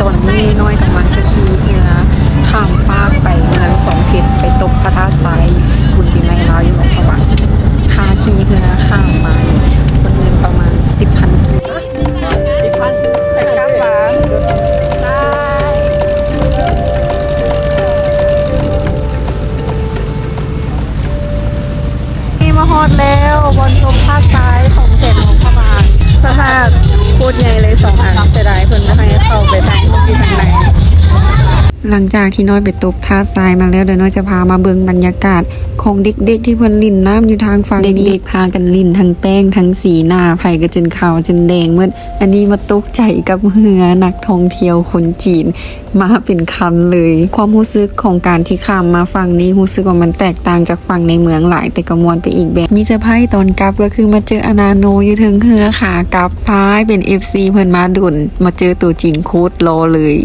ตอนนี้น้อยกำลังจะขี่เรือข้ามฟากไปเมืองจอมเพชรไปตกพระธาตุทรายบุญปีใหม่ลาวอยู่หลวงพระบางค่าขี่เรือข้ามมาคนเงินประมาณ 10,000 กีบไปกลับบ้านนี่มาฮอดแล้วบนชมภาคซ้ายของเขตหลวงพระบางพระธาตุพูดใหญ่เลย2 อันเสียดายเพิ่นบ่ให้เข้าไปทางที่ทางในหลังจากที่น้อยไปตกท่าทรายมาแล้วเดี๋ยวน้อยจะพามาเบิ่งบรรยากาศของเด็กๆที่เพิ่นลิ่นน้ำอยู่ทางฝั่งนี้เด็กๆพากันลิ่นทั้งแป้งทั้งสีหน้าไผก็จนขาวจนแดงหมดอันนี้มาตกใจกับเรือนักท่องเที่ยวคนจีนมาเป็นคันเลยความรู้สึกของการที่ข้ามมาฝั่งนี้รู้สึกว่ามันแตกต่างจากฝั่งในเมืองหลายแต่ก็ม่วนไปอีกแบบมีเซอร์ไพรส์ตอนกลับก็คือมาเจออนาโนอยู่ถึงเรือขากลับพายเป็น FC เพิ่นมาดุนมาเจอตัวจริงโคตรรอเลย